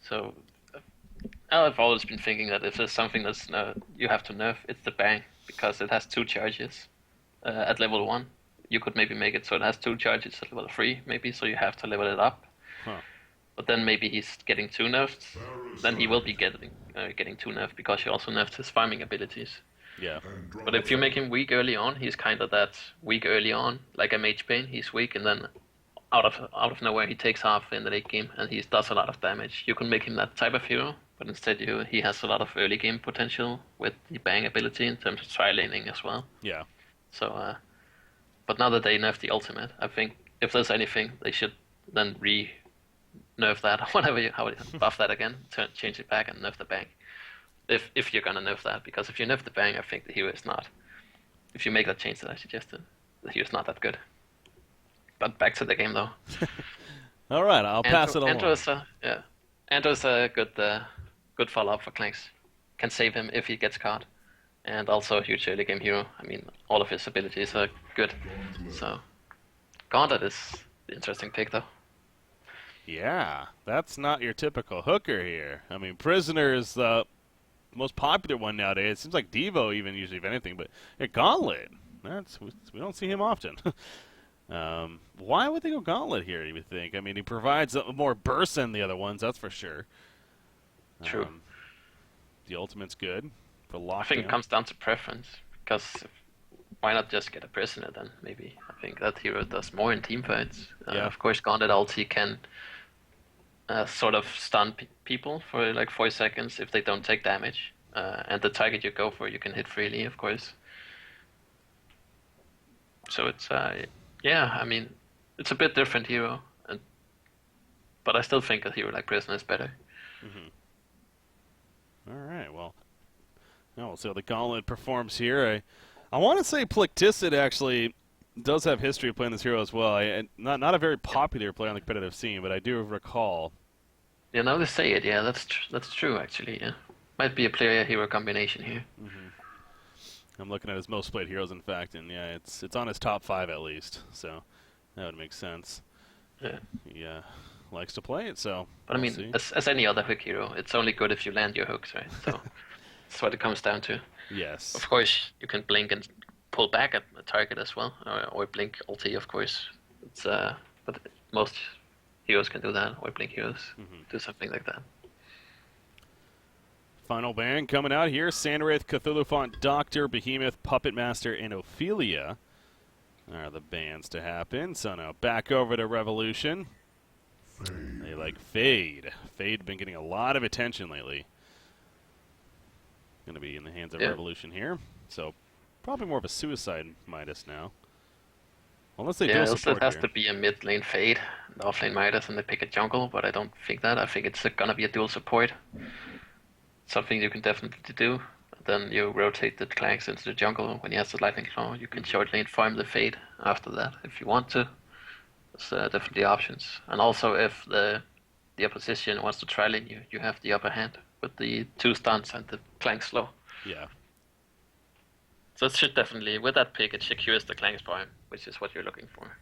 So I've always been thinking that if there's something that's you have to nerf, it's the bang because it has two charges at level 1. You could maybe make it so it has two charges at level 3, maybe, so you have to level it up. Huh. But then maybe he's getting too nerfed. Then he will be getting too nerfed because you also nerfed his farming abilities. Yeah. But if you make him weak early on, he's kind of that weak early on, like a Mage Bane. He's weak, and then out of nowhere he takes half in the late game, and he does a lot of damage. You can make him that type of hero, but instead he has a lot of early game potential with the bang ability in terms of tri-laning as well. Yeah. So, but now that they nerfed the ultimate, I think if there's anything, they should then nerf that, buff that again, change it back and nerf the bang. If you're gonna nerf that, because if you nerf the bang, I think the hero is not. If you make that change that I suggested, the hero is not that good. But back to the game though. All right, I'll pass it along. Anto's a good follow up for Clanks. Can save him if he gets caught, and also a huge early game hero. I mean, all of his abilities are good. So, Gauntlet is the interesting pick though. Yeah, that's not your typical hooker here. I mean, Prisoner is the most popular one nowadays. It seems like Devo even usually, if anything, but Gauntlet, we don't see him often. Why would they go Gauntlet here, you would think? I mean, he provides more burst than the other ones, that's for sure. True. The ultimate's good for locking. I think it comes down to preference, because why not just get a Prisoner then, maybe? I think that hero does more in team fights. Yeah. Of course, Gauntlet ulti can sort of stun people for like 4 seconds if they don't take damage. And the target you go for, you can hit freely, of course. So it's, yeah, I mean, it's a bit different hero, but I still think a hero like Prisoner is better. Mm-hmm. All right, well, we'll see how the Gauntlet performs here. I want to say Plicticid actually does have history of playing this hero as well. Not a very popular player on the competitive scene, but I do recall. Yeah, now they say it, yeah, that's true actually, yeah. Might be a player-hero combination here. Mm-hmm. I'm looking at his most played heroes, in fact, and yeah, it's on his top 5 at least, so that would make sense. Yeah. He likes to play it, so. But I mean, as any other hook hero, it's only good if you land your hooks, right? So that's what it comes down to. Yes. Of course, you can blink and pull back at the target as well, or blink ulti, of course. It's but most heroes can do that, or blink heroes do something like that. Final band coming out here: Sandwraith, Cthulhu Font, Doctor, Behemoth, Puppet Master, and Ophelia are the bands to happen. So now back over to Revolution. They like Fade. Fade been getting a lot of attention lately. Going to be in the hands of Revolution here. So probably more of a suicide Midas now. Unless they do support it has here. to be a mid lane Fade, and off lane Midas, and they pick a jungle, but I don't think that. I think it's going to be a dual support. Something you can definitely do. Then you rotate the Clanks into the jungle when he has the Lightning Claw. You can short lane farm the Fade after that if you want to. There's definitely options. And also if the opposition wants to tri-lane you, you have the upper hand with the 2 stuns and the Clank slow. Yeah. So it should definitely, with that pick, it secures the Clanks farm, which is what you're looking for.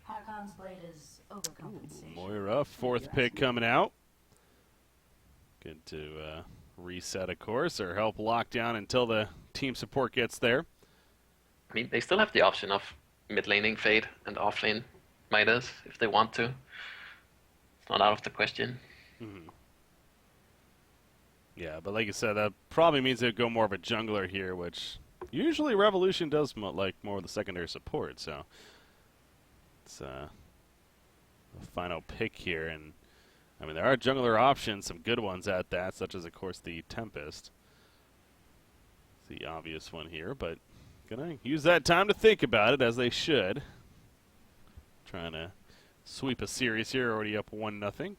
Harkon's blade is overcompensation. Moira, 4th pick coming out. Good to reset, of course, or help lock down until the team support gets there. I mean, they still have the option of mid-laning Fade and off-lane Midas if they want to. It's not out of the question. Mm-hmm. Yeah, but like you said, that probably means they'd go more of a jungler here, which usually Revolution does like more of the secondary support, so it's the final pick here. And I mean, there are jungler options, some good ones at that, such as, of course, the Tempest. It's the obvious one here, but gonna use that time to think about it, as they should. Trying to sweep a series here, already up 1-0.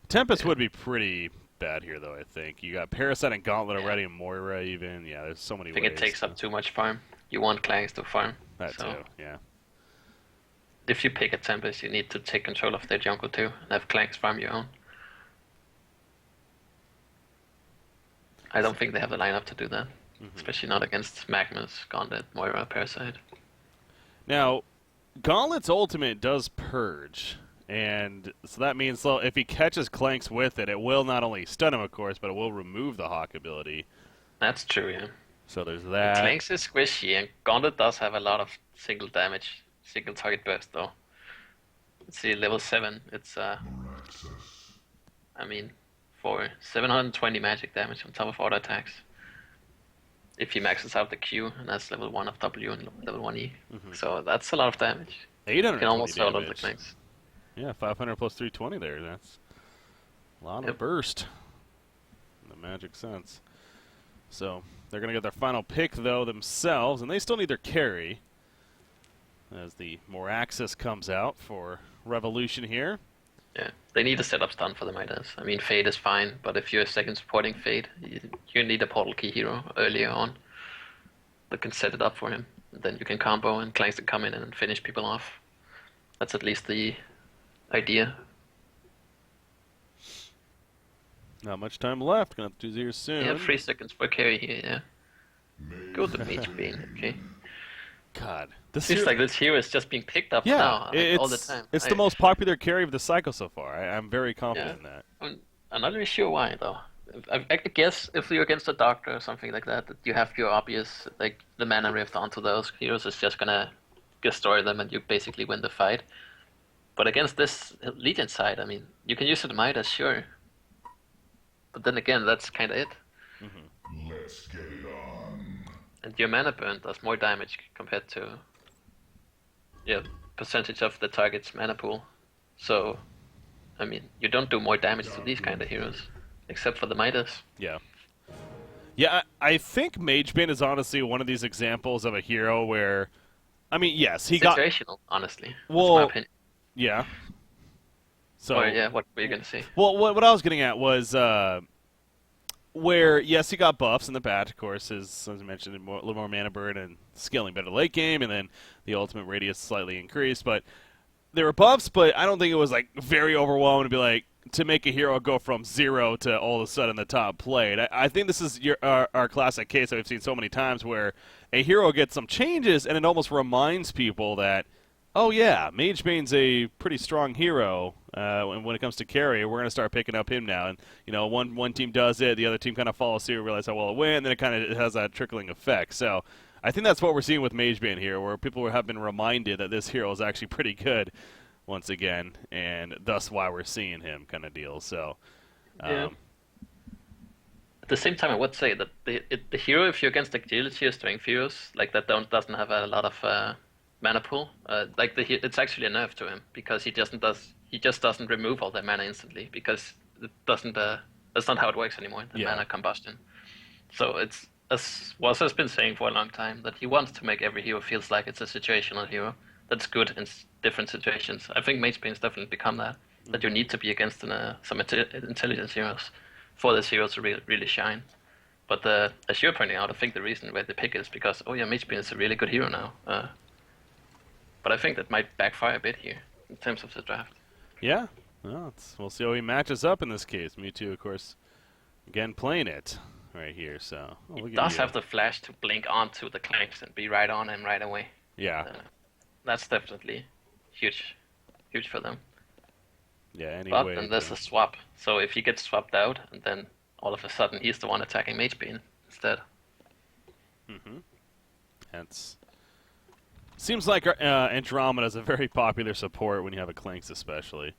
Tempest would be pretty bad here, though, I think. You got Parasite and Gauntlet already, and Moira even. Yeah, there's so many ways. I think it takes up too much farm. You want Clanks to farm. That too, yeah. If you pick a Tempest, you need to take control of their jungle too, and have Clanks farm your own. I don't think they have the lineup to do that. Especially not against Magnus, Gauntlet, Moira, Parasite. Now, Gauntlet's ultimate does purge, And so that means so if he catches Clanks with it, it will not only stun him, of course, but it will remove the Hawk ability. That's true, yeah. So there's that. Clanks is squishy, and Gauntlet does have a lot of single damage, single target burst, though. Let's see, level 7, it's, I mean, for 720 magic damage on top of auto attacks. If he maxes out the Q, and that's level 1 of W and level 1E. So that's a lot of damage. 800 You can almost solo the Clanks. Yeah, 500 plus 320 there. That's a lot of burst in the magic sense. So they're going to get their final pick, though, themselves, and they still need their carry as the Moraxis comes out for Revolution here. Yeah, they need a setup stun for the Midas. I mean, Fade is fine, but if you're a second supporting Fade, you need a Portal Key hero earlier on that can set it up for him. And then you can combo and Clanks can come in and finish people off. That's at least the idea. Not much time left. Gonna have to do here soon. Yeah, 3 seconds for carry here, yeah. Go to Mage Bane, okay. God. This Seems like this hero is just being picked up now all the time. It's the most popular carry of the cycle so far. I'm very confident in that. I'm not really sure why, though. I guess if you're against a Doctor or something like that, that you have your obvious, like, the mana rift onto those heroes is just gonna destroy them and you basically win the fight. But against this Legion side, I mean, you can use it Midas, sure. But then again, that's kind of it. Let's get it on. And your mana burn does more damage compared to percentage of the target's mana pool. So, I mean, you don't do more damage to these kind of heroes, except for the Midas. Yeah. Yeah, I think Magebane is honestly one of these examples of a hero where, I mean, yes, he got... Situational, honestly. Well, that's my opinion. Yeah. So, what were you going to say? Well, what I was getting at was where, yes, he got buffs in the patch, of course, as I mentioned, a little more mana burn and scaling better late game, and then the ultimate radius slightly increased. But there were buffs, but I don't think it was like very overwhelming to be like, to make a hero go from 0 to all of a sudden the top played. I think this is our classic case that we've seen so many times where a hero gets some changes and it almost reminds people that, oh yeah, Magebane's a pretty strong hero when it comes to carry. We're going to start picking up him now. And, you know, one team does it, the other team kind of follows suit, realize how well it went, and then it kind of has that trickling effect. So I think that's what we're seeing with Magebane here, where people have been reminded that this hero is actually pretty good once again, and thus why we're seeing him kind of deal. So, At the same time, I would say that the hero, if you're against agility or strength heroes, like that doesn't have a lot of mana pool, it's actually a nerf to him, because he just doesn't remove all their mana instantly, because it doesn't that's not how it works anymore, the mana combustion. So it's, as Waz has been saying for a long time, that he wants to make every hero feels like it's a situational hero that's good in different situations. I think Magebane's definitely become that you need to be against some intelligence heroes for this hero to really shine. But as you're pointing out, I think the reason why they pick it is because, Magebane is a really good hero now. But I think that might backfire a bit here in terms of the draft. Yeah, well, we'll see how he matches up in this case. Mewtwo, of course, again playing it right here. So he does have the flash to blink onto the Clanks and be right on him right away. Yeah, that's definitely huge for them. Yeah, anyway. But then there's a swap. So if he gets swapped out, and then all of a sudden he's the one attacking Magebane instead. Hence. Seems like Andromeda is a very popular support when you have a Clanks, especially.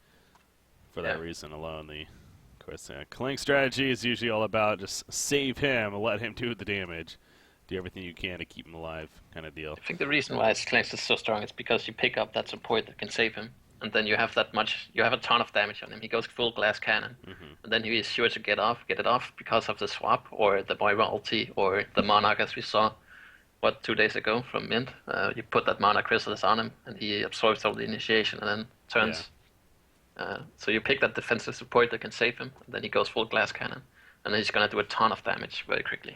For that reason alone, of course, Clank strategy is usually all about just save him and let him do the damage. Do everything you can to keep him alive, kind of deal. I think the reason why Clanks is so strong is because you pick up that support that can save him, and then you have a ton of damage on him. He goes full glass cannon, and then he is sure to get it off because of the swap, or the Moira ulti, or the Monarch, as we saw 2 days ago from Mint. You put that Mana Chrysalis on him, and he absorbs all the initiation and then turns. So you pick that defensive support that can save him, and then he goes full glass cannon, and then he's going to do a ton of damage very quickly.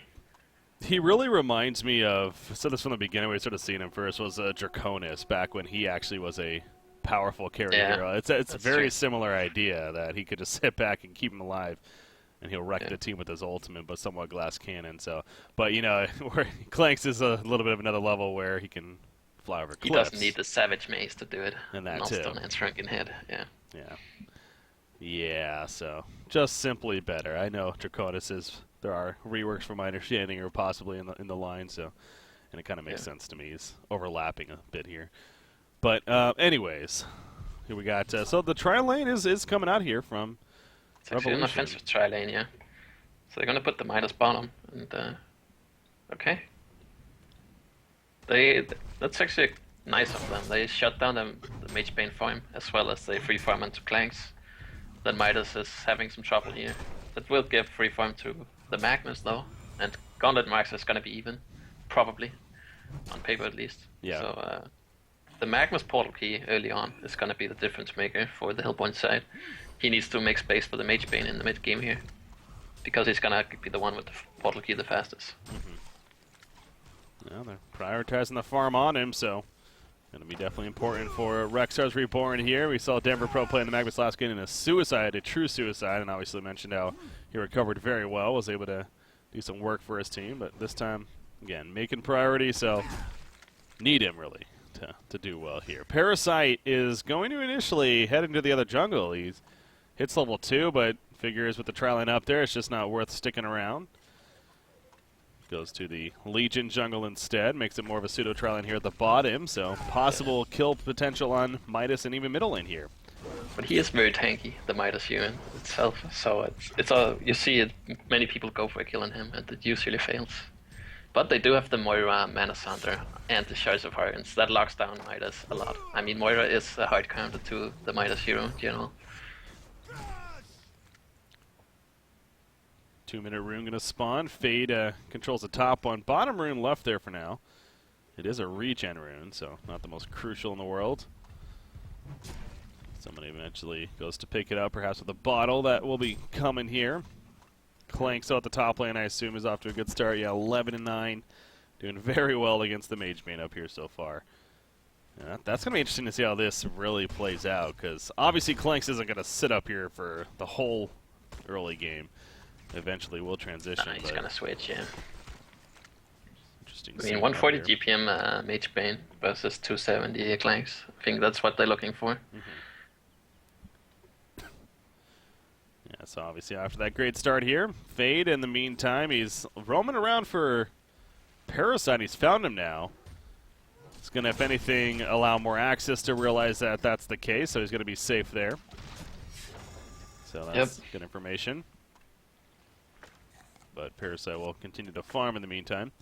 He really reminds me of, I said this from the beginning, we sort of seen him first, was Draconis, back when he actually was a powerful carry hero. It's a very similar idea, that he could just sit back and keep him alive. And he'll wreck the team with his ultimate, but somewhat glass cannon. So, but where Clanks is a little bit of another level where he can fly over He cliffs. doesn't need the Savage Maze to do it. And that Not too. Stone and Shrunken Head, yeah. Yeah. Yeah, so just simply better. I know Draconis is, there are reworks from my understanding or possibly in the line, so, and it kind of makes sense to me. He's overlapping a bit here. But anyways, here we got, so the tri lane is coming out here from It's actually an Revolution. offensive tri lane, yeah. So they're gonna put the Midas bottom, and okay. That's actually nice of them. They shut down the Mage Bane farm, as well as they free farm into Clanks. Then Midas is having some trouble here. That will give free farm to the Magnus though, and Gauntlet Marks is gonna be even, probably, on paper at least. Yeah. So the Magnus portal key early on is gonna be the difference maker for the Hellpoint side. He needs to make space for the Mage Bane in the mid game here, because he's gonna be the one with the portal key the fastest. Well, they're prioritizing the farm on him, so going to be definitely important for Rexar's Reborn here. We saw Denver Pro play in the Magnus last game in a suicide, a true suicide, and obviously mentioned how he recovered very well, was able to do some work for his team, but this time, again, making priority, so need him really to do well here. Parasite is going to initially head into the other jungle. He hits level 2, but figures with the tri lane up there, it's just not worth sticking around. Goes to the Legion jungle instead, makes it more of a pseudo tri lane here at the bottom, so possible kill potential on Midas and even middle lane here. But he is very tanky, the Midas human itself, so it's all, you see it, many people go for killing him, and it usually fails. But they do have the Moira, Mana Sander, and the Shards of Hardens. That locks down Midas a lot. I mean, Moira is a hard counter to the Midas hero in general. 2-minute rune going to spawn. Fade controls the top one. Bottom rune left there for now. It is a regen rune, so not the most crucial in the world. Somebody eventually goes to pick it up, perhaps with a bottle that will be coming here. Clanks out the top lane, I assume, is off to a good start. Yeah, 11-9. Doing very well against the Mage Bane up here so far. Yeah, that's going to be interesting to see how this really plays out, because obviously Clanks isn't going to sit up here for the whole early game. Eventually will transition. Nah, he's gonna switch, yeah. Interesting. I mean, 140 GPM Mage Bane versus 270 Clanks. I think that's what they're looking for. Yeah, so obviously after that great start here, Fade in the meantime, he's roaming around for Parasite. He's found him now. It's going to, if anything, allow more access to realize that that's the case, so he's going to be safe there. So that's good information. But Parasite will continue to farm in the meantime.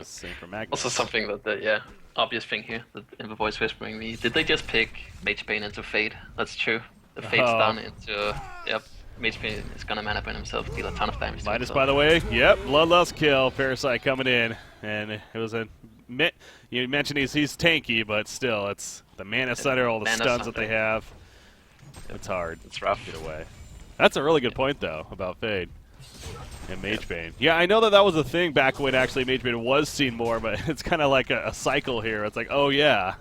Same for Magnus. Also something that obvious thing here, that in the voice whispering me, did they just pick Mage Bane into Fade? That's true. The Fade's down into, Mage Bane is gonna mana burn himself, deal a ton of damage to Midas, himself. by the way, bloodlust kill. Parasite coming in, and it was a. You mentioned he's tanky, but still, it's the Mana Sunder, all the Mana stuns that Sunder. they have. It's hard. It's rough. Get away. That's a really good point, though, about Fade and Mage Bane. Yeah, I know that was a thing back when actually Mage Bane was seen more, but it's kind of like a cycle here. It's like, oh yeah,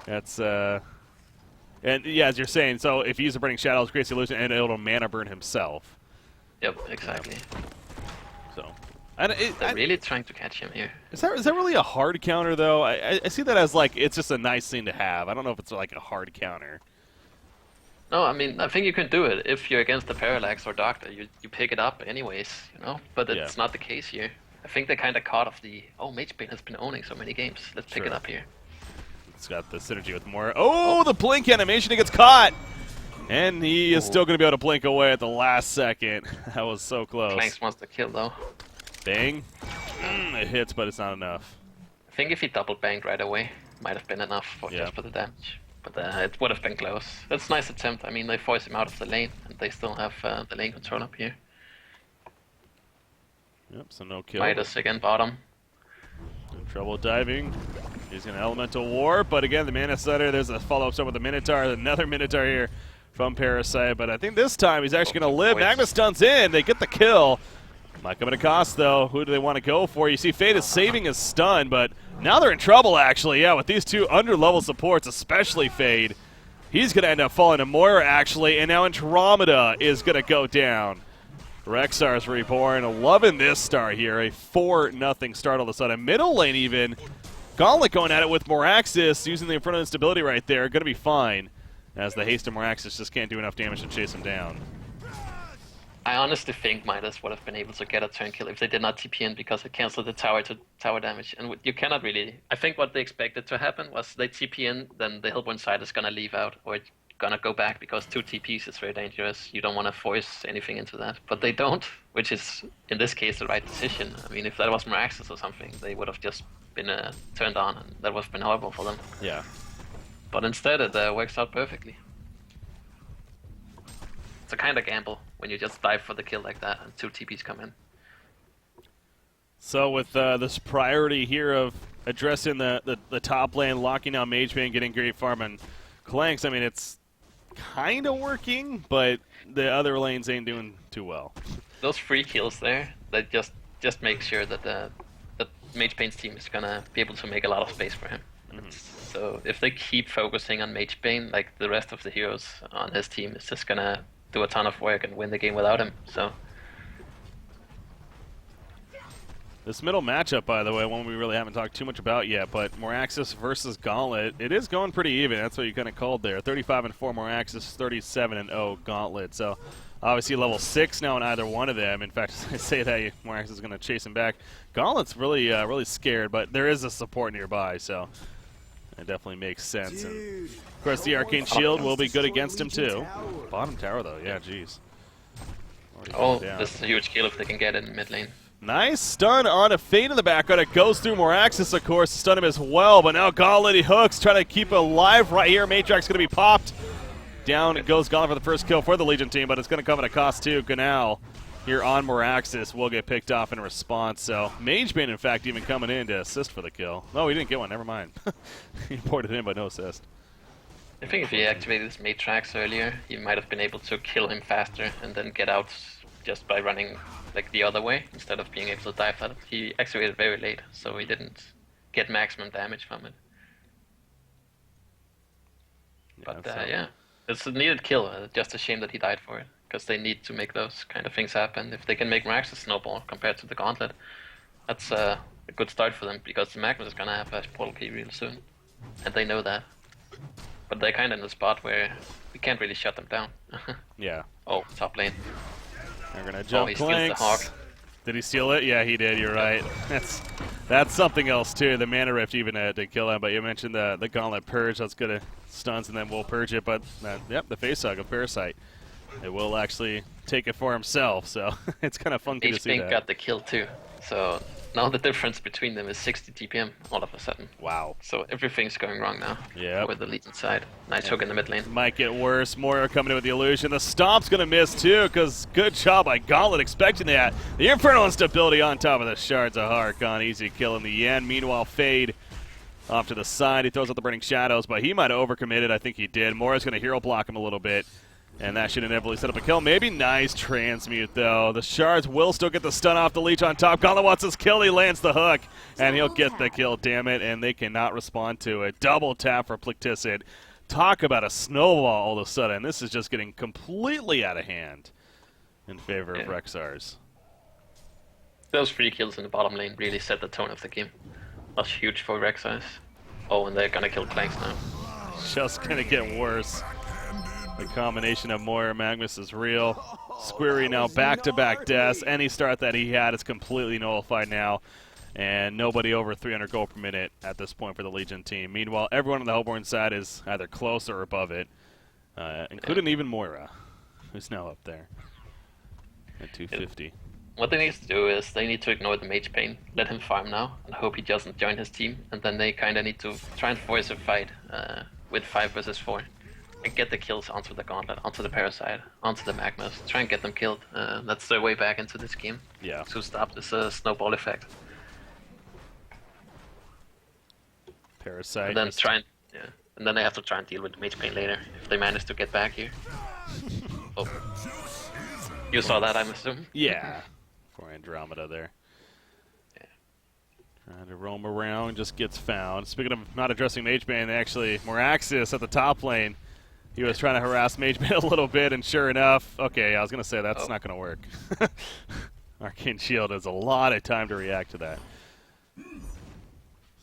that's and yeah, as you're saying, so if you use a Burning Shadows, creates the illusion, and it'll mana burn himself. Yep, exactly. So, and They're really trying to catch him here. is that really a hard counter though? I see that as like it's just a nice thing to have. I don't know if it's like a hard counter. No, I mean, I think you can do it if you're against the Parallax or Doctor. You pick it up anyways, you know? But it's not the case here. I think they kind of caught off the, Mage Bane has been owning so many games. Let's pick it up here. It's got the synergy with more. Oh, the blink animation, he gets caught! And he is still going to be able to blink away at the last second. That was so close. Clanks wants to kill though. Bang. It hits, but it's not enough. I think if he double banged right away, might have been enough for just for the damage. But it would have been close. That's a nice attempt. I mean, they force him out of the lane, and they still have the lane control up here. Yep, so no kill. Midas again, bottom. In trouble diving. He's going to Elemental War, but again, the Mana Sunder, there's a follow-up start with the Minotaur, another Minotaur here from Parasite, but I think this time he's actually going to live. Magnus stuns in, they get the kill. Might come at a cost, though. Who do they want to go for? You see Fade is saving his stun, but now they're in trouble, actually. Yeah, with these two under-level supports, especially Fade. He's going to end up falling to Moira, actually, and now Andromeda is going to go down. Rexar's Reborn, loving this start here. A 4-0 start all of a sudden. Middle lane even Gauntlet going at it with Moraxis, using the Inferno instability right there. Going to be fine, as the haste of Moraxis just can't do enough damage to chase him down. I honestly think Midas would have been able to get a turn kill if they did not TP in because it canceled the tower to tower damage. And you cannot really... I think what they expected to happen was they TP in, then the Hellborn side is going to leave out, or it's going to go back because 2 TPs is very dangerous. You don't want to force anything into that. But they don't, which is, in this case, the right decision. I mean, if that was Moraxis or something, they would have just been turned on, and that would have been horrible for them. Yeah. But instead, it works out perfectly. It's a kind of gamble when you just dive for the kill like that and 2 TPs come in. So with this priority here of addressing the top lane, locking down Mage Bane, getting great farm and Clanks, I mean, it's kind of working, but the other lanes ain't doing too well. Those free kills there, that just make sure that the Mage Bane's team is gonna be able to make a lot of space for him. So if they keep focusing on Mage Bane, like the rest of the heroes on his team is just gonna do a ton of work and win the game without him. So this middle matchup, by the way, one we really haven't talked too much about yet, but Moraxis versus Gauntlet, it is going pretty even. That's what you kind of called there. 35-4 Moraxis, 37-0 Gauntlet. So obviously level 6 now in either one of them. In fact, I say that Moraxis is going to chase him back. Gauntlet's really really scared, but there is a support nearby, so it definitely makes sense. And of course, the Arcane Shield will be good against him too. Bottom tower, though, yeah, jeez. this is a huge kill if they can get it in mid lane. Nice stun on a Fade in the background. It goes through Moraxis, of course, to stun him as well. But now Gauntlet, he hooks, trying to keep it alive right here. Matriarch's going to be popped. Down goes Gauntlet for the first kill for the Legion team, but it's going to come at a cost too. Ganal here on Moraxis will get picked off in response. So Magebane, in fact, even coming in to assist for the kill. No, he didn't get one. Never mind. He ported in, but no assist. I think if he activated his Matrax earlier, he might have been able to kill him faster and then get out just by running like the other way instead of being able to dive at it. He activated very late, so he didn't get maximum damage from it. But yeah, it's a needed kill. Just a shame that he died for it, because they need to make those kind of things happen. If they can make Max a snowball compared to the Gauntlet, that's a good start for them, because the Magnus is going to have a portal key real soon, and they know that. But they're kind of in the spot where we can't really shut them down. Yeah. Oh, top lane. They're going to jump he steals the Clanks. Hawk. Did he steal it? Yeah, he did. You're right. That's something else, too. The Mana Rift even to kill him. But you mentioned the Gauntlet Purge. That's good at stuns, and then we'll purge it. But, yep, the Face Hug of Parasite. It will actually take it for himself. So it's kind of funky to see that. got the kill, too. So now the difference between them is 60 TPM all of a sudden. Wow. So everything's going wrong now. Yeah. With the Legion side. Nice hook in the mid lane. Might get worse. Moira coming in with the illusion. The Stomp's going to miss, too, because good job by Gauntlet expecting that. The Infernal instability on top of the Shards of Harkon. Easy kill in the end. Meanwhile, Fade off to the side. He throws out the Burning Shadows, but he might have overcommitted. I think he did. Moira's going to hero block him a little bit, and that should inevitably set up a kill. Maybe nice transmute, though. The Shards will still get the stun off the Leech on top. Gauntlet wants his kill. He lands the hook, and he'll get the kill, damn it, and they cannot respond to it. Double tap for Plicticid. Talk about a snowball all of a sudden. This is just getting completely out of hand in favor of Rexars. Those free kills in the bottom lane really set the tone of the game. That's huge for Rexars. Oh, and they're gonna kill Clanks now. Just gonna get worse. The combination of Moira and Magnus is real. Squirry now back-to-back deaths. Any start that he had is completely nullified now. And nobody over 300 gold per minute at this point for the Legion team. Meanwhile, everyone on the Hellborn side is either close or above it, including even Moira, who's now up there at 250. What they need to do is they need to ignore the Mage Bane, let him farm now, and hope he doesn't join his team. And then they kind of need to try and force a fight with 5 versus 4. And get the kills onto the Gauntlet, onto the Parasite, onto the Magnus. Try and get them killed. That's their way back into this game. Yeah. To stop this snowball effect. Parasite. And then and then they have to try and deal with the Mage Bane later if they manage to get back here. Oh, you saw that, I'm assuming. Yeah. For Andromeda there. Yeah. Trying to roam around, just gets found. Speaking of not addressing Magebane, actually, Moraxis at the top lane. He was trying to harass Magebane a little bit, and sure enough, okay, I was going to say that's not going to work. Arcane Shield has a lot of time to react to that.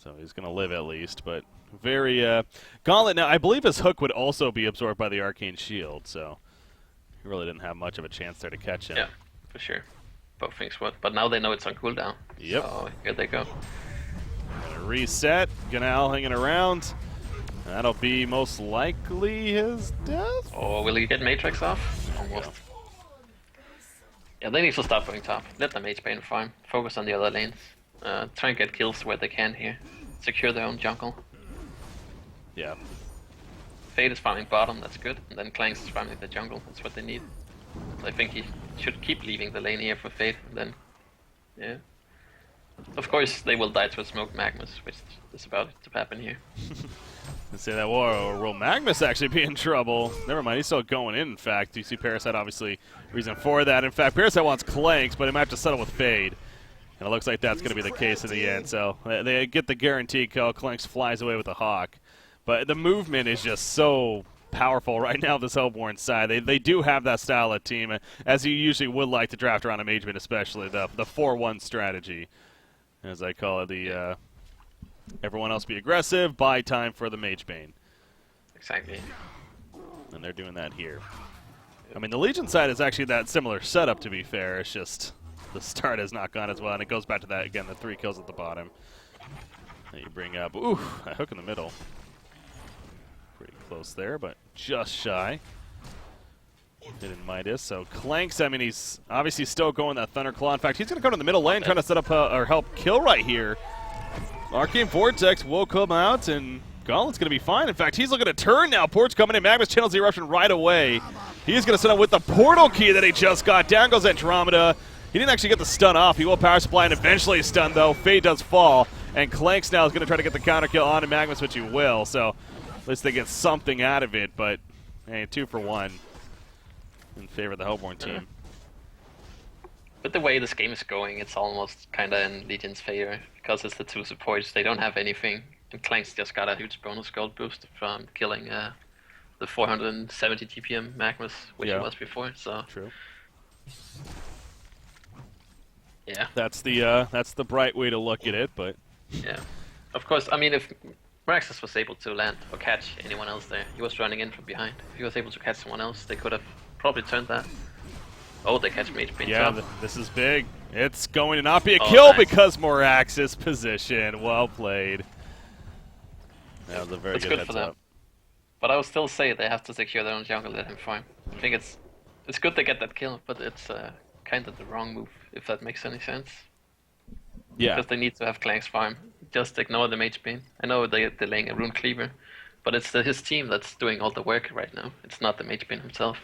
So he's going to live at least, but very... Gauntlet, now, I believe his hook would also be absorbed by the Arcane Shield, so he really didn't have much of a chance there to catch him. Yeah, for sure. Both things would, but now they know it's on cooldown. Yep. So here they go. Gonna reset. Ganal hanging around. That'll be most likely his death. Or will he get Matrix off? Almost. Yeah, they need to stop going top. Let the Mage Bane farm. Focus on the other lanes. Try and get kills where they can here. Secure their own jungle. Yeah. Fade is farming bottom, that's good. And then Clanks is farming the jungle, that's what they need. So I think he should keep leaving the lane here for Fade, and then... Yeah. Of course, they will die to a smoked Magmus, which is about to happen here. Let's say that will Magnus actually be in trouble? Never mind, he's still going in fact. You see Parasite, obviously, reason for that. In fact, Parasite wants Clanks, but he might have to settle with Fade. And it looks like that's going to be the case in the end. So they get the guarantee kill. Clanks flies away with a Hawk. But the movement is just so powerful right now, this Hellborn side. They do have that style of team, as you usually would like to draft around a Mageman, especially the 4-1 strategy, as I call it. The everyone else be aggressive, buy time for the Magebane. Exactly. And they're doing that here. I mean, the Legion side is actually that similar setup, to be fair. It's just the start has not gone as well, and it goes back to that, again, the 3 kills at the bottom. That you bring up. Ooh, a hook in the middle. Pretty close there, but just shy. Hidden Midas. So Clanks, I mean, he's obviously still going that Thunderclaw. In fact, he's going to go to the middle lane, trying to set up or help kill right here. Arcane Vortex will come out, and Gauntlet's going to be fine. In fact, he's looking to turn now. Port's coming in. Magnus channels the eruption right away. He's going to set up with the portal key that he just got. Down goes Andromeda. He didn't actually get the stun off. He will power supply and eventually stun, though. Fade does fall, and Clanks now is going to try to get the counter kill on Magnus, which he will. So at least they get something out of it, but hey, 2 for 1 in favor of the Hellborn team. But the way this game is going, it's almost kind of in Legion's favor, because it's the 2 supports. They don't have anything, and Clanks just got a huge bonus gold boost from killing the 470 TPM Magnus, which he was before. So True. Yeah, That's the bright way to look at it, but yeah. Of course, I mean, if Meraxes was able to land or catch anyone else there, he was running in from behind. If he was able to catch someone else, they could have probably turned that. Oh, they catch Mage Bane. yeah, this is big. It's going to not be a Oh, kill nice. because Morax's position. Well played. That was a very That's good good heads for them. up. But I will still say they have to secure their own jungle, let him farm. I think it's good they get that kill, but it's kind of the wrong move, if that makes any sense. Yeah. Because they need to have Clanks farm. Just ignore the Mage Bane. I know they're laying a Rune Cleaver, but it's his team that's doing all the work right now. It's not the Mage Bane himself.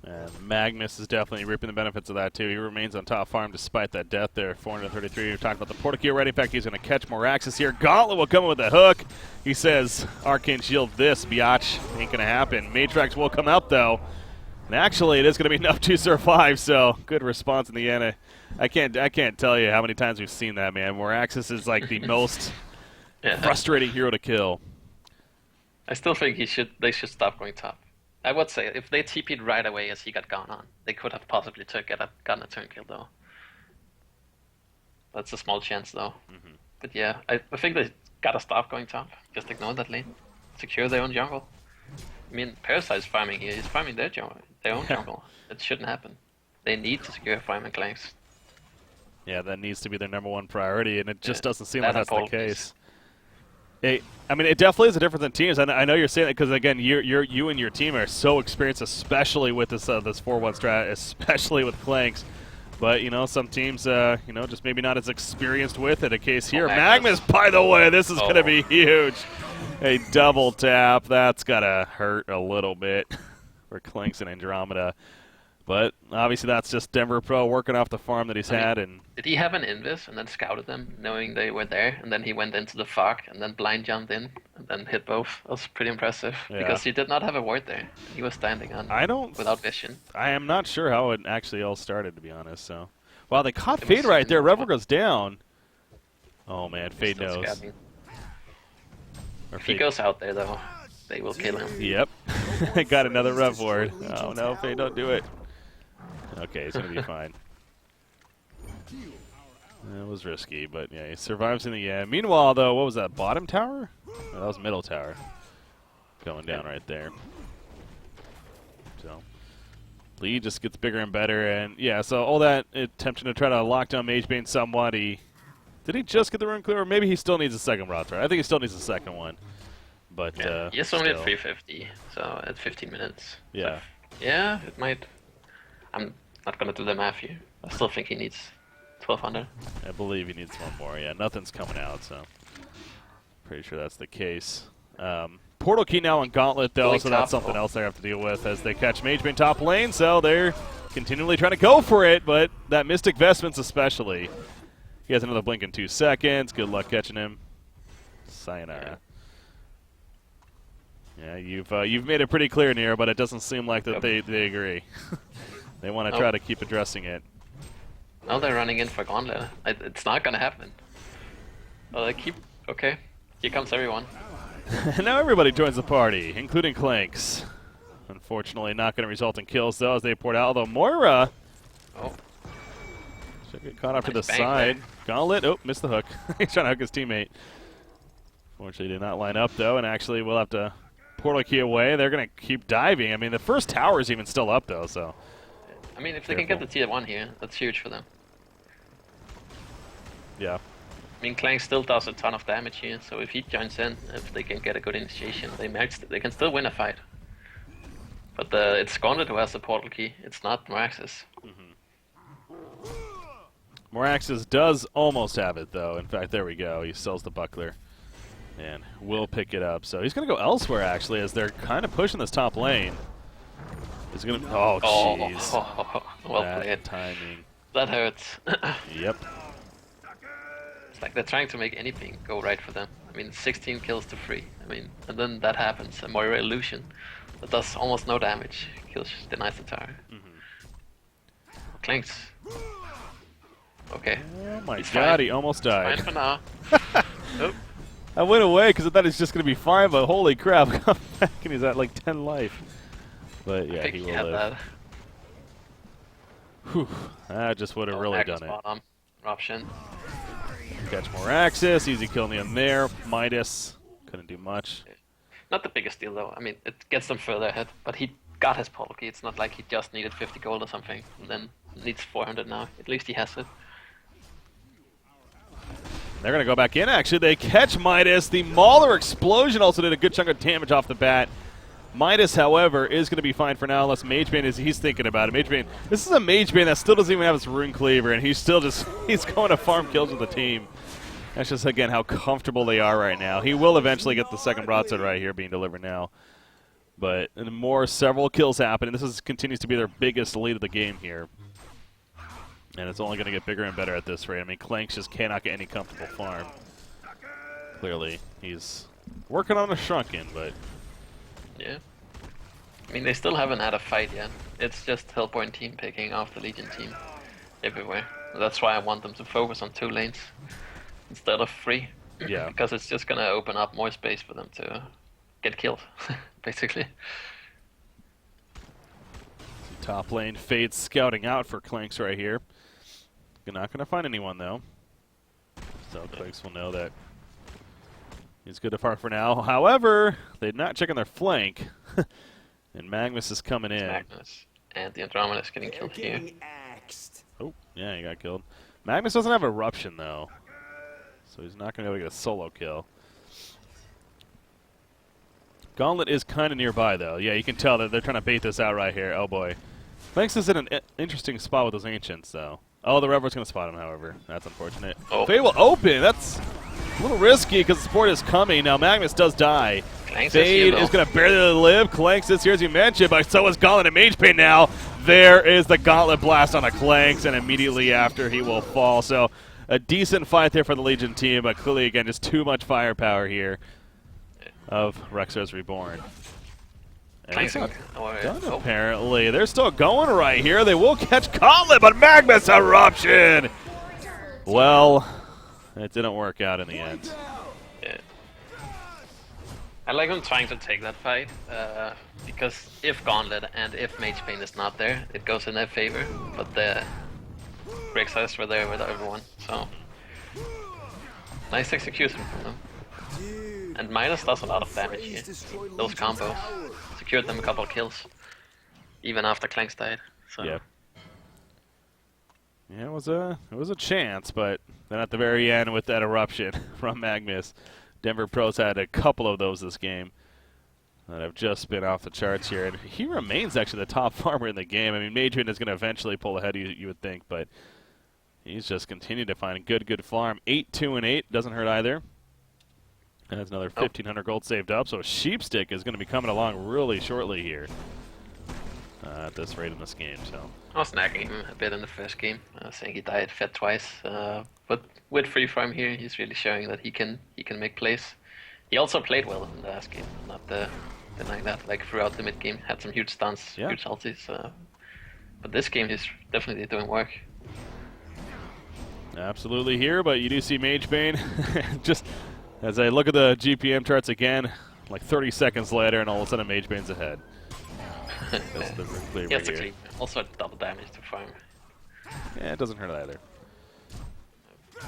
And Magnus is definitely reaping the benefits of that, too. He remains on top farm despite that death there. 433. We've talked about the Portakey already. In fact, he's going to catch Moraxis here. Gauntlet will come in with a hook. He says, Arcane Shield this, biatch. Ain't going to happen. Matrax will come out, though. And actually, it is going to be enough to survive, so good response in the end. I can't tell you how many times we've seen that, man. Moraxis is like the most frustrating hero to kill. I still think they should stop going top. I would say if they TP'd right away as he got gone on, they could have possibly gotten a turn kill though. That's a small chance though. But yeah, I think they gotta stop going top. Just ignore that lane. Secure their own jungle. I mean, Parasite's farming here. He's farming their own jungle. It shouldn't happen. They need to secure farm and Clanks. Yeah, that needs to be their #1 priority, and it just doesn't seem like that that's the important case. I mean, it definitely is a difference in teams. I know you're saying that because again, you and your team are so experienced, especially with this 4-1 strat, especially with Clanks. But you know, some teams, just maybe not as experienced with it. A case here, Magnus. By the way, this is going to be huge. A double tap. That's gotta hurt a little bit for Clanks and Andromeda. But obviously, that's just Denver Pro working off the farm that he's had. And did he have an invis and then scouted them, knowing they were there, and then he went into the fog and then blind jumped in and then hit both? That was pretty impressive because he did not have a ward there. He was standing on without vision. I am not sure how it actually all started, to be honest. So, wow, they caught Fade right there. REVO goes down. Oh man, Fade knows. If he goes out there though, they will kill him. Yep, got another Rev ward. Oh no, Fade, don't do it. Okay, he's gonna be fine. It was risky, but yeah, he survives in the end. Meanwhile, though, what was that, bottom tower? No, that was middle tower. Going down right there. So, lead just gets bigger and better, and yeah, so all that attempting to try to lock down Magebane somewhat, did he just get the rune clear, or maybe he still needs a second broadsword? I think he still needs a second one. But, yeah, he's only at still. 350, so at 15 minutes. Yeah. So, yeah, it might. I'm not gonna do the math here. I still think he needs 1200. I believe he needs one more. Yeah, nothing's coming out, so pretty sure that's the case. Portal key now on Gauntlet, though, Going so top. that's something else they have to deal with as they catch Magebane top lane, so they're continually trying to go for it, but that Mystic Vestments especially. He has another blink in 2 seconds. Good luck catching him. Sayonara. Yeah, you've made it pretty clear, Nero, but it doesn't seem like that they agree. They want to try to keep addressing it. Now they're running in for Gauntlet. It's not gonna happen. Well, they keep. Okay, here comes everyone. Now everybody joins the party, including Clanks. Unfortunately, not going to result in kills, though, as they poured out. Although Moira Oh, should get caught off to the Nice bang side. there. Gauntlet, oh, missed the hook. He's trying to hook his teammate. Fortunately, did not line up, though, and actually we'll have to portal key away. They're going to keep diving. I mean, the first tower is even still up, though, so. I mean, if they can get the tier 1 here, that's huge for them. Yeah. I mean, Clank still does a ton of damage here, so if he joins in, if they can get a good initiation, they can still win a fight. But it's Gauntlet who has the portal key, it's not Moraxis. Moraxis does almost have it, though. In fact, there we go. He sells the buckler and will pick it up. So he's going to go elsewhere, actually, as they're kind of pushing this top lane. He's going to... Oh, jeez. Well That played. timing. That hurts. Yep. It's like they're trying to make anything go right for them. I mean, 16 kills to 3. I mean, and then that happens. A Moira illusion that does almost no damage. Kills, denies the tower. Clanks. Okay. Oh my He's god, fine. he almost Fine died. for now. Oh, I went away because I thought he was just going to be fine, but holy crap, come back and he's at like 10 life. But I yeah, think he he will had live. that. Whew, that just would have really Magnus done it. bottom. Option. Catch Moraxis, easy kill in the end there. Midas, couldn't do much. Not the biggest deal though. I mean, it gets them further ahead. But he got his portal key. It's not like he just needed 50 gold or something. And then needs 400 now. At least he has it. They're going to go back in, actually. They catch Midas. The Mauler explosion also did a good chunk of damage off the bat. Midas, however, is going to be fine for now, unless Magebane he's thinking about it. Magebane, this is a Magebane that still doesn't even have his rune cleaver, and he's still just, he's going to farm kills with the team. That's just, again, how comfortable they are right now. He will eventually get the second broadsword right here being delivered now. But several kills happen, and this continues to be their biggest lead of the game here. And it's only going to get bigger and better at this rate. I mean, Clanks just cannot get any comfortable farm. Clearly, he's working on a shrunken, but... Yeah. I mean, they still haven't had a fight yet. It's just Hellborn team picking off the Legion team everywhere. That's why I want them to focus on 2 lanes instead of 3. Yeah. Because it's just gonna open up more space for them to get killed, basically. Top lane fades scouting out for Clanks right here. You're not going to find anyone, though. So Clanks will know that he's good to farm for now. However, they're not checking their flank. And Magnus is coming in. Magnus. And the Andromeda is getting killed here. Oh, yeah, he got killed. Magnus doesn't have Eruption, though. So he's not going to be able to get a solo kill. Gauntlet is kind of nearby, though. Yeah, you can tell that they're trying to bait this out right here. Oh, boy. Clanks is in an interesting spot with those Ancients, though. Oh, the Revo's going to spot him, however. That's unfortunate. Oh. Fade will open. That's a little risky because the support is coming. Now, Magnus does die. Clanks Fade is is going to barely live. Clanks is here, as you mentioned, but so is Gauntlet and Magebane now. There is the Gauntlet blast on the Clanks, and immediately after, he will fall. So, a decent fight there for the Legion team, but clearly, again, just too much firepower here of Rexos Reborn. Clanks And done, oh. apparently. They're still going right here. They will catch Gauntlet, but Magnus Eruption! Well, it didn't work out in the end. Yeah. I like them trying to take that fight, because if Gauntlet and if Magebane is not there, it goes in their favor. But break size were there with everyone. So nice execution from them. And Midas does a lot of damage here. Those combos secured them a couple of kills, even after Clanks died. So. Yep. Yeah, it was a chance, but then at the very end with that eruption from Magnus, Denver Pros had a couple of those this game that have just been off the charts here, and he remains actually the top farmer in the game. I mean, Major is going to eventually pull ahead, you would think, but he's just continued to find a good farm. 8-2-8 doesn't hurt either. And that's another 1,500 gold saved up, so Sheepstick is going to be coming along really shortly here at this rate in this game. So I was nagging him a bit in the first game, saying he died fed twice. But with free farm here, he's really showing that he can make plays. He also played well in the last game, not denying that. Like throughout the mid game, had some huge stuns, huge ultis. But this game, he's definitely doing work. Absolutely here, but you do see Magebane just as I look at the GPM charts again, like 30 seconds later, and all of a sudden Magebane's ahead. That's the clear He has right to here. clean. Also double damage to farm. Yeah, it doesn't hurt either.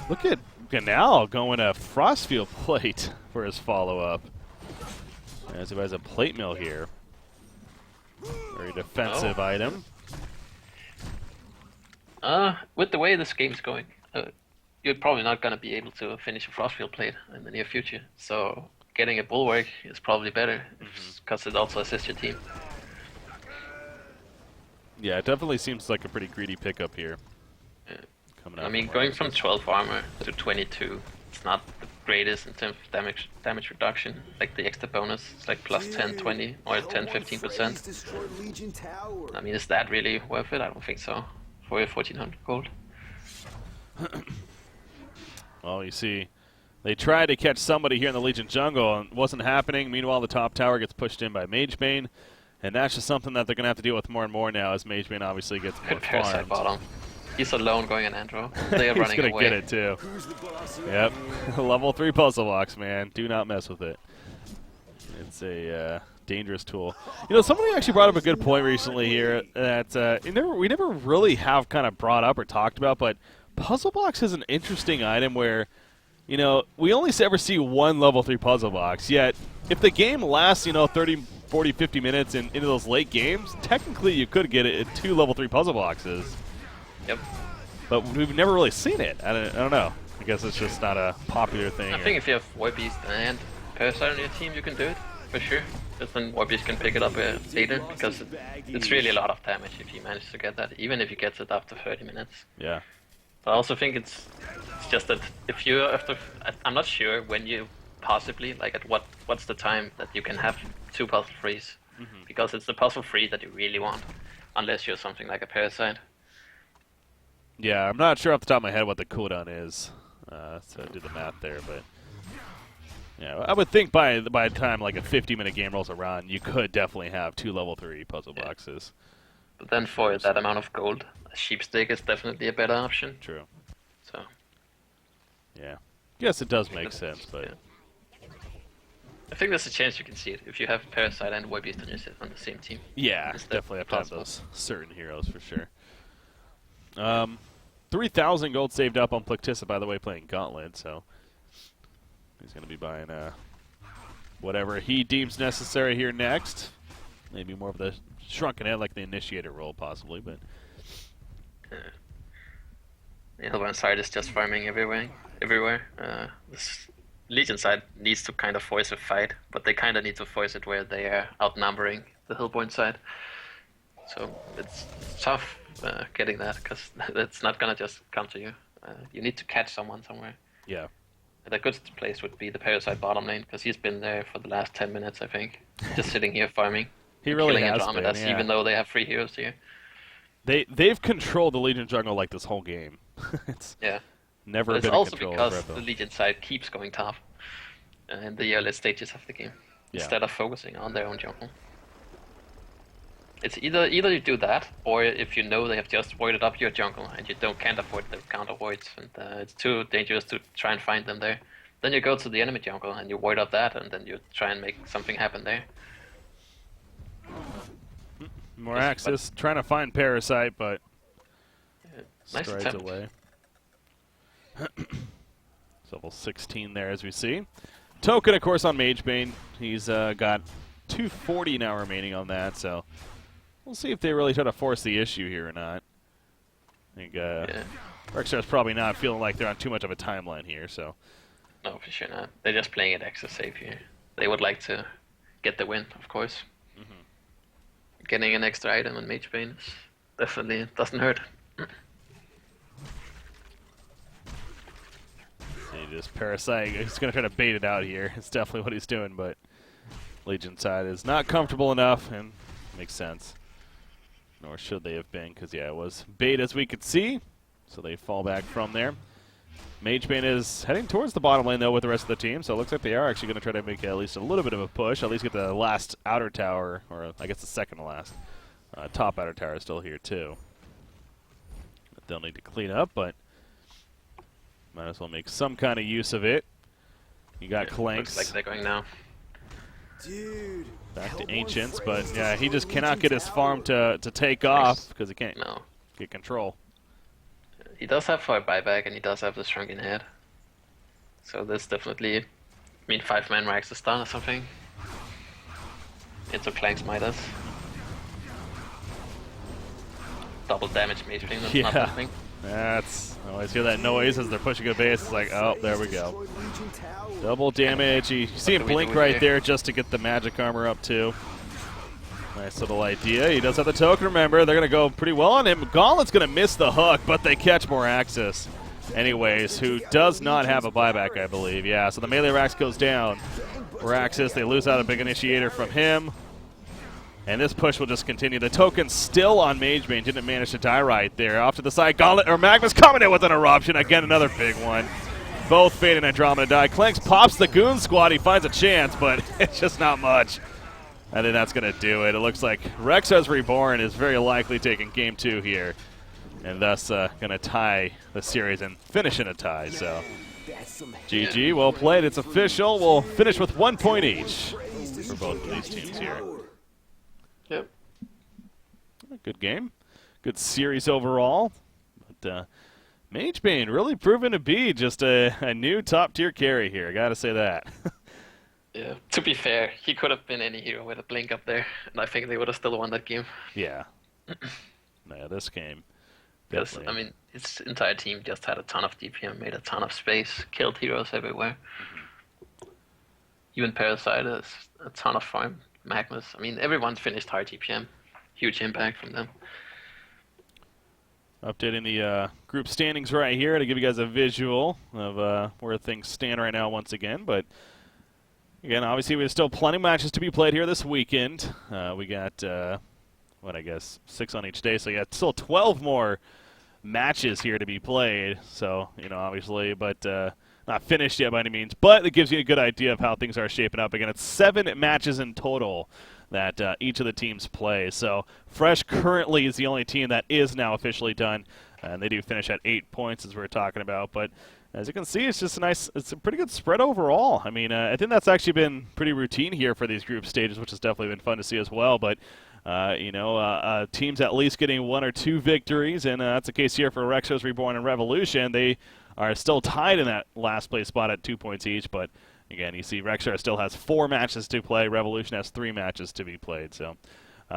Look at Ganal going to Frostfield Plate for his follow-up. As he has a plate mill here. Very defensive item. With the way this game's going, you're probably not going to be able to finish a Frostfield Plate in the near future. So getting a Bulwark is probably better, because it also assists your team. Yeah, it definitely seems like a pretty greedy pickup here. Coming out I mean, going from 12 armor to 22, it's not the greatest in terms of damage reduction. Like the extra bonus, it's like plus 10, 20, or 10, 15%. I mean, is that really worth it? I don't think so. For your 1,400 gold. Well, you see, they tried to catch somebody here in the Legion jungle, and it wasn't happening. Meanwhile, the top tower gets pushed in by Magebane, and that's just something that they're going to have to deal with more and more now as Magebane obviously gets more Good Parasite farmed. bottom. He's alone going in Andro. They are running He's away. going to get it, too. Yep. Level 3 puzzle box, man. Do not mess with it. It's a dangerous tool. You know, somebody actually brought up a good point recently here that we never really have kind of brought up or talked about, but puzzle box is an interesting item where, you know, we only ever see one level 3 puzzle box, yet if the game lasts, 30, 40, 50 minutes into those late games, technically you could get it at 2 level 3 puzzle boxes. Yep. But we've never really seen it. I don't know. I guess it's just not a popular thing. I think if you have War Beast and Parasite on your team, you can do it, for sure. Because then War Beast can pick it up later, because it's really a lot of damage if he manages to get that, even if he gets it after 30 minutes. Yeah. But I also think it's just that if you I'm not sure when you possibly, like at what's the time that you can have 2 puzzle frees, because it's the puzzle free that you really want, unless you're something like a Parasite. Yeah, I'm not sure off the top of my head what the cooldown is, so I did the math there, but yeah, I would think by the time like a 50-minute game rolls around, you could definitely have 2 level 3 puzzle boxes. But then for that amount of gold, a Sheepstick is definitely a better option. True. So Yeah. Yes, it does make sense, but I think there's a chance you can see it if you have Parasite and War Beast on the same team. yeah, It's definitely have to have possible. those certain heroes for sure. 3,000 gold saved up on Plictissa, by the way, playing Gauntlet, so he's going to be buying whatever he deems necessary here next. Maybe more of the shrunken head, like the Initiator role, possibly, but The Hellbound side is just farming everywhere. This Legion side needs to kind of force a fight, but they kind of need to force it where they are outnumbering the Hellbound side. So it's tough getting that, because it's not gonna just come to you. You need to catch someone somewhere. yeah. The good place would be the Parasite bottom lane, because he's been there for the last 10 minutes, I think, just sitting here farming. He really killing has Andromedas, been, yeah. even though they have 3 heroes here. They've controlled the Legion jungle like this whole game. It's Yeah. never But it's been in also control because of the REVO. Legion side keeps going top in the early stages of the game, instead of focusing on their own jungle. It's either you do that, or if you know they have just voided up your jungle and you can't afford the counter voids, and it's too dangerous to try and find them there, then you go to the enemy jungle and you void up that, and then you try and make something happen there. More access, trying to find Parasite, but Nice strides attempt. away. Level 16 there, as we see. Token, of course, on Magebane. He's got 240 now remaining on that, so we'll see if they really try to force the issue here or not. I think Rexar's probably not feeling like they're on too much of a timeline here, so. No, for sure not. They're just playing it extra safe here. They would like to get the win, of course. Getting an extra item on Magebane definitely doesn't hurt. He just Parasite. He's going to try to bait it out here. It's definitely what he's doing, but Legion side is not comfortable enough, and makes sense. Nor should they have been, because, yeah, it was bait as we could see, so they fall back from there. Magebane is heading towards the bottom lane, though, with the rest of the team, so it looks like they are actually going to try to make at least a little bit of a push, at least get the last outer tower, or I guess the second to last. Top outer tower is still here, too. They'll need to clean up, but might as well make some kind of use of it. You got KNX. Looks like they're going now. Dude, back to Ancients, but yeah, he just cannot get his farm to take off because he can't get control. He does have 4 buyback and he does have the shrunken head. So this definitely, I mean, 5-man rags to stun or something. Into Clank's Midas. Double damage Magebane, that's not nothing. That's, I always hear that noise as they're pushing a base. It's like, oh, there we go. Double damage. You see him blink right there just to get the magic armor up too. Nice little idea. He does have the token, remember. They're going to go pretty well on him. Gauntlet's going to miss the hook, but they catch more Axis. Anyways, who does not have a buyback, I believe. Yeah, so the melee Rax goes down. Raxus, they lose out a big initiator from him. And this push will just continue. The token still on Magebane. Didn't manage to die right there. Off to the side, Gauntlet, or Magnus coming in with an eruption. Again, another big one. Both Fate and Andromeda die. KNX pops the Goon Squad. He finds a chance, but it's just not much. I think that's going to do it. It looks like Rexar's Reborn is very likely taking Game 2 here. And thus going to tie the series and finish in a tie. So, GG, well played. It's official. We'll finish with 1 point each for both of these teams here. Yep. Good game. Good series overall. But Magebane really proven to be just a new top-tier carry here. I got to say that. Yeah, to be fair, he could have been any hero with a blink up there, and I think they would have still won that game. Yeah. Yeah, this game. Because, I mean, his entire team just had a ton of DPM, made a ton of space, killed heroes everywhere. Even Parasite has a ton of farm. Magnus, I mean, everyone's finished high DPM. Huge impact from them. Updating the group standings right here to give you guys a visual of where things stand right now once again. But again, obviously, there's still plenty of matches to be played here this weekend. We got, I guess 6 on each day. So, yeah, still 12 more matches here to be played. So, obviously, but not finished yet by any means. But it gives you a good idea of how things are shaping up. Again, it's 7 matches in total that each of the teams play. So Fresh currently is the only team that is now officially done. And they do finish at 8 points, as we were talking about. But as you can see, it's just it's a pretty good spread overall. I mean, I think that's actually been pretty routine here for these group stages, which has definitely been fun to see as well. But, teams at least getting 1 or 2 victories, and that's the case here for Rexos Reborn and Revolution. They are still tied in that last place spot at 2 points each. But, again, you see Rexar still has 4 matches to play. Revolution has 3 matches to be played. So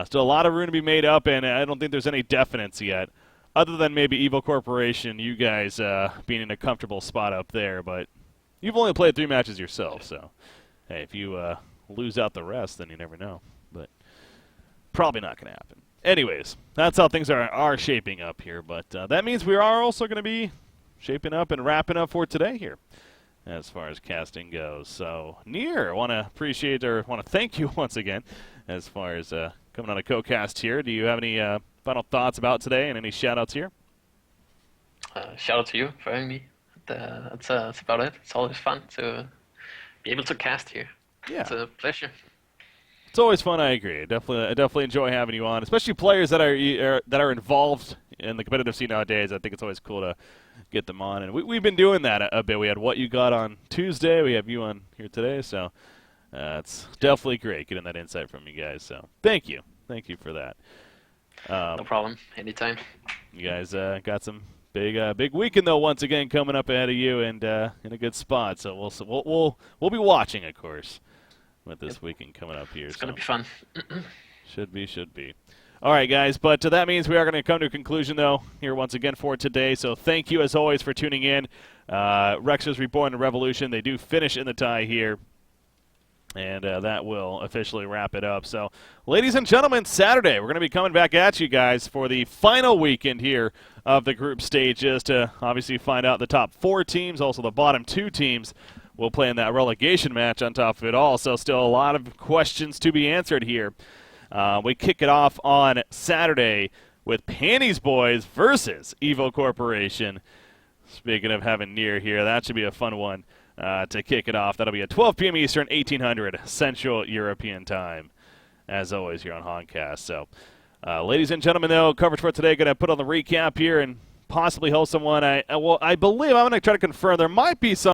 still a lot of room to be made up, and I don't think there's any definites yet. Other than maybe Evil Corporation, you guys being in a comfortable spot up there. But you've only played 3 matches yourself, so hey, if you lose out the rest, then you never know. But probably not going to happen. Anyways, that's how things are shaping up here. But that means we are also going to be shaping up and wrapping up for today here as far as casting goes. So, Nier, I want to thank you once again as far as coming on a co-cast here. Do you have any final thoughts about today and any shout-outs here? Shout out to you for having me. That's about it. It's always fun to be able to cast here. Yeah. It's a pleasure. It's always fun, I agree. I definitely enjoy having you on, especially players that are involved in the competitive scene nowadays. I think it's always cool to get them on, and we've been doing that a bit. We had What You Got on Tuesday. We have you on here today, so it's definitely great getting that insight from you guys. So thank you for that. No problem. Anytime. You guys got some big weekend though once again coming up ahead of you, and in a good spot. So we'll be watching, of course, with this weekend coming up here. It's gonna be fun. Should be. All right, guys, but that means we are going to come to a conclusion, though, here once again for today. So thank you, as always, for tuning in. Rexers Reborn and Revolution, they do finish in the tie here. And that will officially wrap it up. So, ladies and gentlemen, Saturday, we're going to be coming back at you guys for the final weekend here of the group stages to obviously find out the top 4 teams, also the bottom 2 teams will play in that relegation match on top of it all. So still a lot of questions to be answered here. We kick it off on Saturday with Panties Boys versus Evo Corporation. Speaking of having near here, that should be a fun one to kick it off. That'll be at 12 p.m. Eastern, 1800 Central European Time, as always here on Honcast. So, ladies and gentlemen, though, coverage for today, going to put on the recap here and possibly host someone. I believe I'm going to try to confirm there might be some